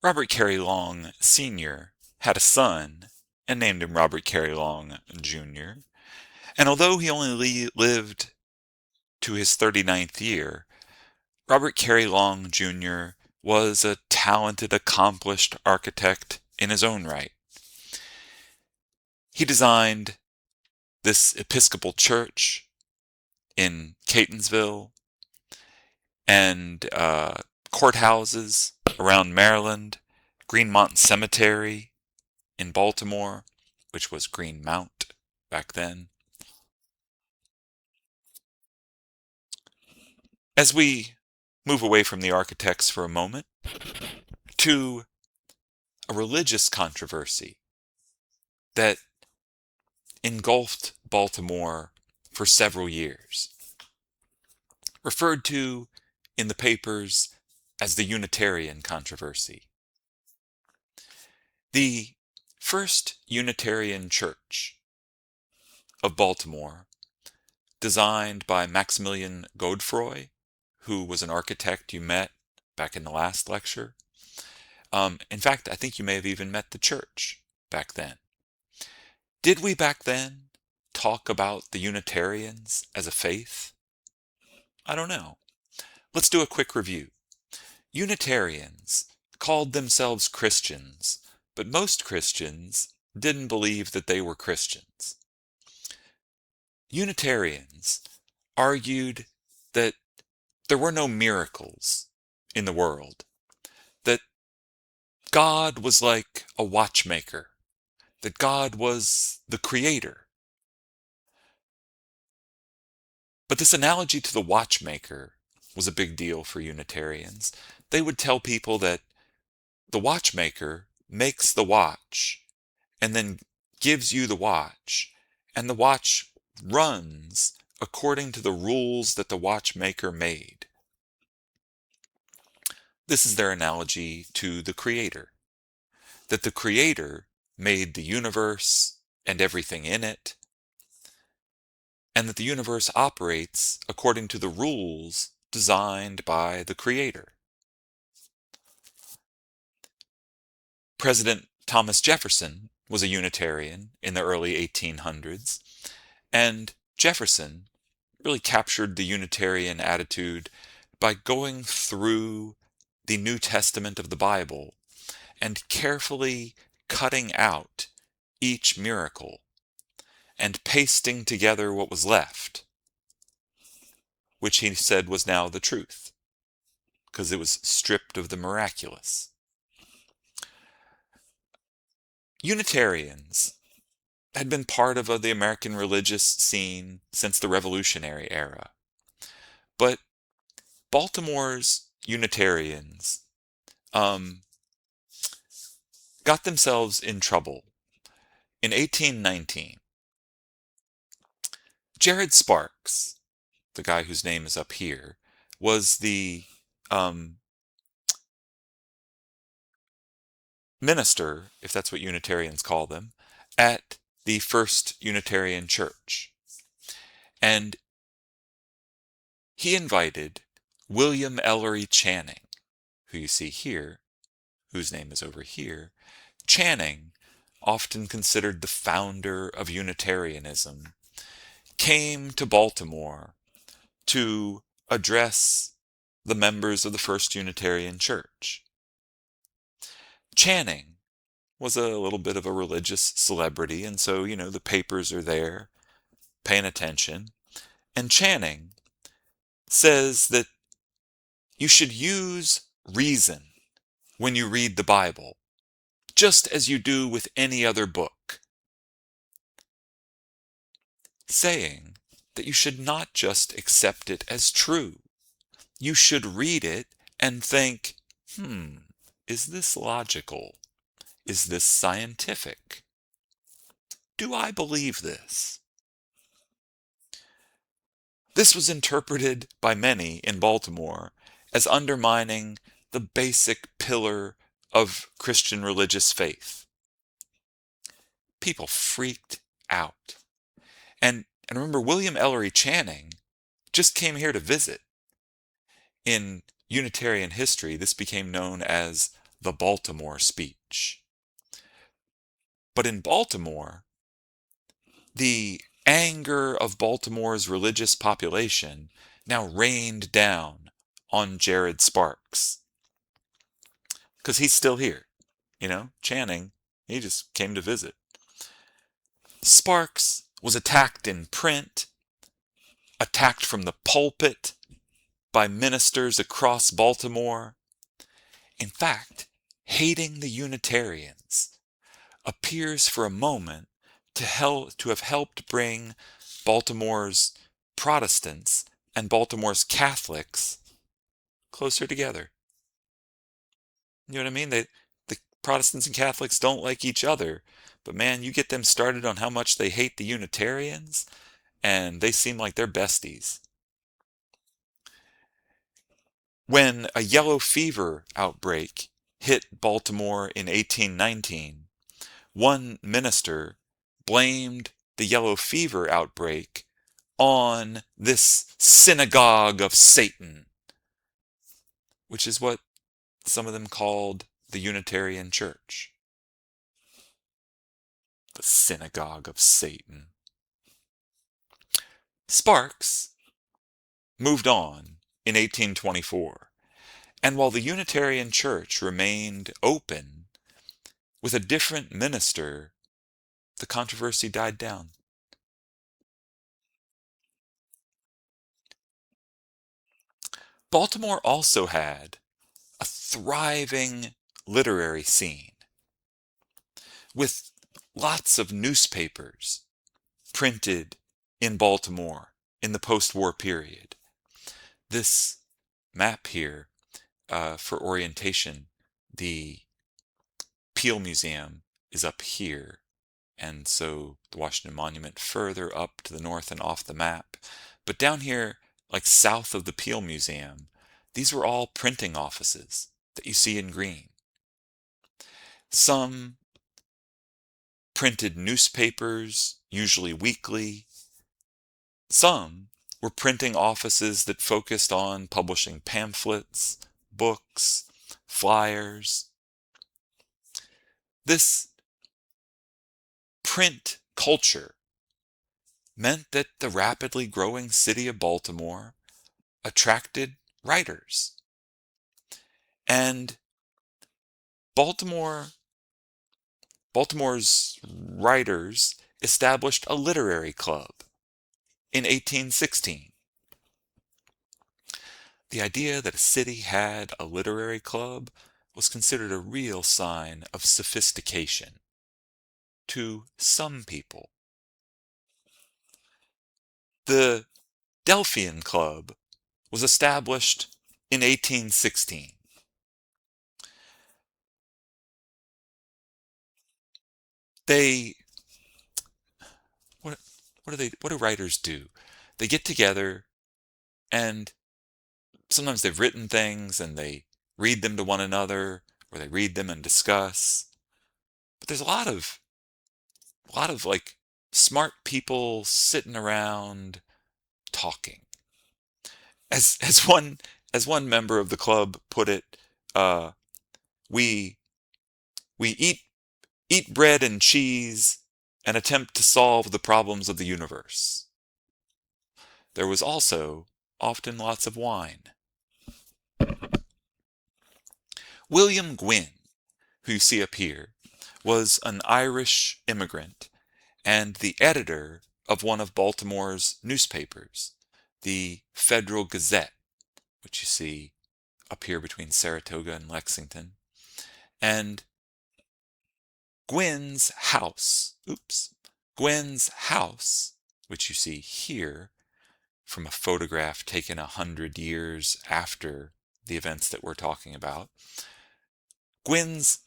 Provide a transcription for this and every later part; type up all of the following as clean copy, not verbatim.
Robert Carey Long Sr. had a son and named him Robert Carey Long Jr. And although he only lived to his 39th year, Robert Carey Long Jr. was a talented, accomplished architect in his own right. He designed this Episcopal church in Catonsville and courthouses around Maryland, Greenmont Cemetery in Baltimore, which was Greenmount back then. As we move away from the architects for a moment to a religious controversy that engulfed Baltimore for several years, referred to in the papers as the Unitarian controversy. The first Unitarian church of Baltimore, designed by Maximilian Godefroy, who was an architect you met back in the last lecture. In fact, I think you may have even met the church back then. Did we back then talk about the Unitarians as a faith? I don't know. Let's do a quick review. Unitarians called themselves Christians, but most Christians didn't believe that they were Christians. Unitarians argued that there were no miracles in the world, that God was like a watchmaker, that God was the creator. But this analogy to the watchmaker was a big deal for Unitarians. They would tell people that the watchmaker makes the watch and then gives you the watch, and the watch runs according to the rules that the watchmaker made. This is their analogy to the Creator, that the Creator made the universe and everything in it, and that the universe operates according to the rules designed by the Creator. President Thomas Jefferson was a Unitarian in the early 1800s, and Jefferson really captured the Unitarian attitude by going through the New Testament of the Bible and carefully cutting out each miracle and pasting together what was left, which he said was now the truth, because it was stripped of the miraculous. Unitarians had been part of the American religious scene since the Revolutionary era, but Baltimore's Unitarians got themselves in trouble. In 1819, Jared Sparks, the guy whose name is up here, was the minister, if that's what Unitarians call them, at the First Unitarian Church. And he invited William Ellery Channing, who you see here, whose name is over here. Channing, often considered the founder of Unitarianism, came to Baltimore to address the members of the First Unitarian Church. Channing was a little bit of a religious celebrity, and so, the papers are there paying attention. And Channing says that you should use reason when you read the Bible, just as you do with any other book, saying that you should not just accept it as true. You should read it and think, is this logical? Is this scientific? Do I believe this? This was interpreted by many in Baltimore as undermining the basic pillar of Christian religious faith. People freaked out. And remember, William Ellery Channing just came here to visit. In Unitarian history, this became known as the Baltimore speech. But in Baltimore, the anger of Baltimore's religious population now rained down on Jared Sparks. Because he's still here. Channing, he just came to visit. Sparks was attacked in print, attacked from the pulpit by ministers across Baltimore. In fact, hating the Unitarians appears for a moment to have helped bring Baltimore's Protestants and Baltimore's Catholics closer together. You know what I mean? The Protestants and Catholics don't like each other, but man, you get them started on how much they hate the Unitarians, and they seem like they're besties. When a yellow fever outbreak hit Baltimore in 1819, one minister blamed the yellow fever outbreak on this synagogue of Satan, which is what some of them called the Unitarian Church. The synagogue of Satan. Sparks moved on in 1824, and while the Unitarian Church remained open, with a different minister, the controversy died down. Baltimore also had a thriving literary scene with lots of newspapers printed in Baltimore in the post-war period. This map here, for orientation, the Peel Museum is up here, and so the Washington Monument further up to the north and off the map. But down here, like south of the Peel Museum, these were all printing offices that you see in green. Some printed newspapers, usually weekly. Some were printing offices that focused on publishing pamphlets, books, flyers. This print culture meant that the rapidly growing city of Baltimore attracted writers. And Baltimore's writers established a literary club in 1816. The idea that a city had a literary club was considered a real sign of sophistication to some people. The Delphian Club was established in 1816. What do writers do? They get together, and sometimes they've written things and they read them to one another, or they read them and discuss. But there's a lot of like smart people sitting around talking. As one member of the club put it, we eat bread and cheese and attempt to solve the problems of the universe. There was also often lots of wine. William Gwynne, who you see up here, was an Irish immigrant and the editor of one of Baltimore's newspapers, the Federal Gazette, which you see up here between Saratoga and Lexington. And Gwynne's house, which you see here from a photograph taken 100 years after the events that we're talking about. Gwynne's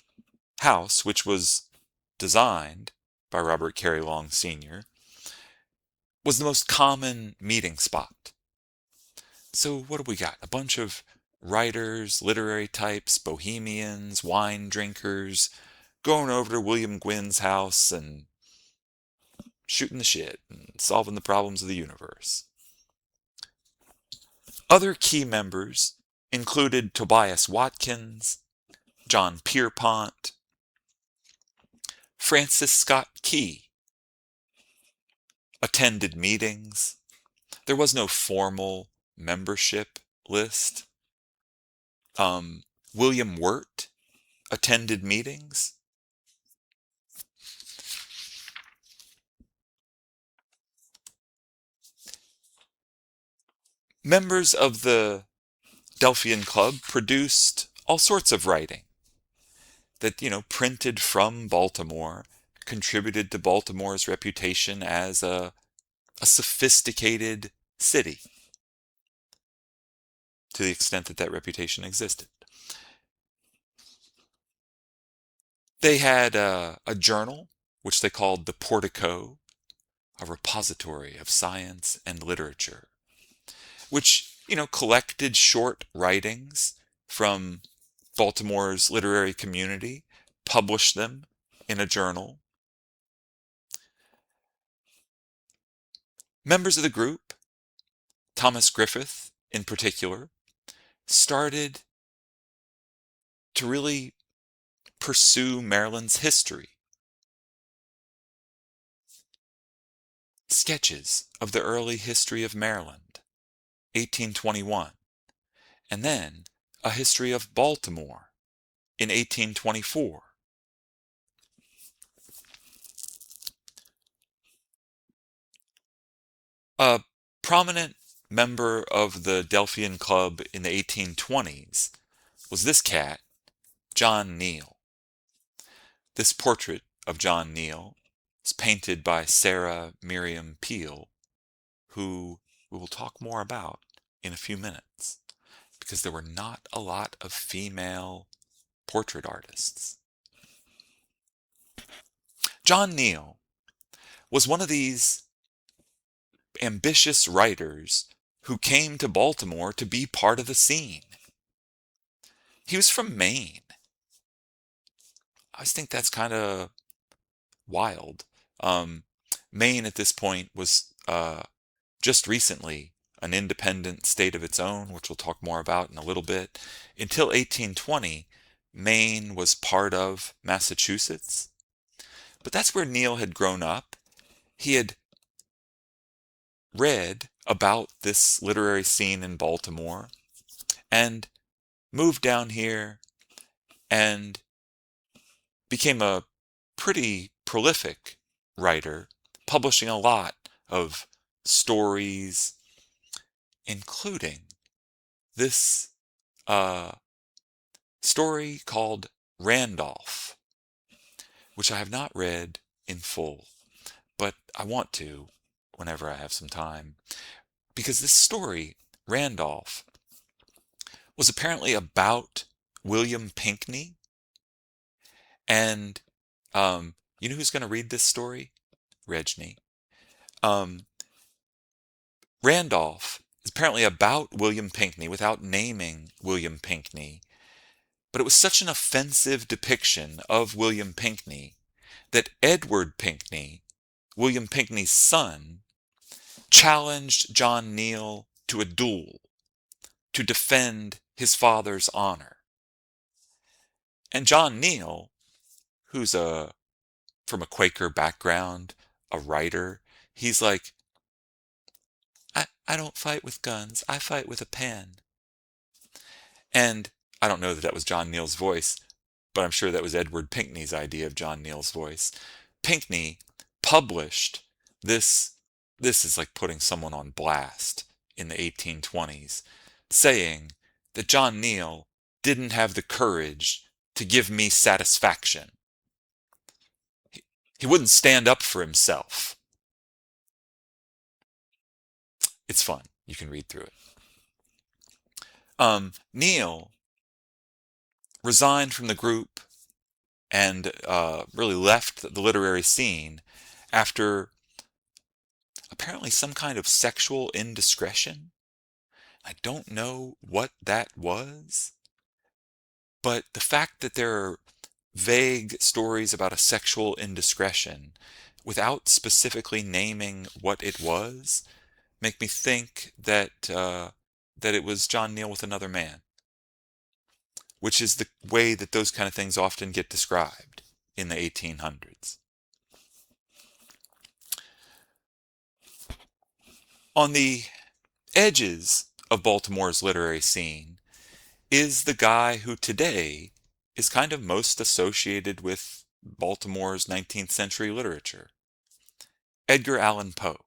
house, which was designed by Robert Carey Long Sr., was the most common meeting spot. So what do we got? A bunch of writers, literary types, bohemians, wine drinkers, going over to William Gwynne's house and shooting the shit and solving the problems of the universe. Other key members included Tobias Watkins, John Pierpont, Francis Scott Key attended meetings. There was no formal membership list. William Wirt attended meetings. Members of the Delphian Club produced all sorts of writing that, printed from Baltimore, contributed to Baltimore's reputation as a sophisticated city, to the extent that that reputation existed. They had a journal, which they called the Portico, a repository of science and literature, which, collected short writings from Baltimore's literary community, published them in a journal. Members of the group, Thomas Griffith in particular, started to really pursue Maryland's history. Sketches of the early history of Maryland, 1821, and then a history of Baltimore in 1824. A prominent member of the Delphian Club in the 1820s was this cat, John Neal. This portrait of John Neal is painted by Sarah Miriam Peale, who we will talk more about in a few minutes, because there were not a lot of female portrait artists. John Neal was one of these ambitious writers who came to Baltimore to be part of the scene. He was from Maine. I think that's kind of wild. Maine at this point was just recently an independent state of its own, which we'll talk more about in a little bit. Until 1820, Maine was part of Massachusetts. But that's where Neal had grown up. He had read about this literary scene in Baltimore and moved down here and became a pretty prolific writer, publishing a lot of stories, including this story called Randolph, which I have not read in full, but I want to whenever I have some time, because this story, Randolph, was apparently about William Pinckney. And you know who's going to read this story? Regni. Randolph is apparently about William Pinckney without naming William Pinckney, but it was such an offensive depiction of William Pinckney that Edward Pinckney, William Pinckney's son, challenged John Neal to a duel to defend his father's honor. And John Neal, who's from a Quaker background, a writer, he's like, I don't fight with guns, I fight with a pen. And I don't know that that was John Neal's voice, but I'm sure that was Edward Pinckney's idea of John Neal's voice. Pinckney published this is like putting someone on blast in the 1820s, saying that John Neal didn't have the courage to give me satisfaction. He wouldn't stand up for himself. It's fun. You can read through it. Neal resigned from the group and really left the literary scene after apparently some kind of sexual indiscretion. I don't know what that was, but the fact that there are vague stories about a sexual indiscretion without specifically naming what it was make me think that that it was John Neal with another man. which is the way that those kind of things often get described in the 1800s. On the edges of Baltimore's literary scene is the guy who today is kind of most associated with Baltimore's 19th century literature, Edgar Allan Poe.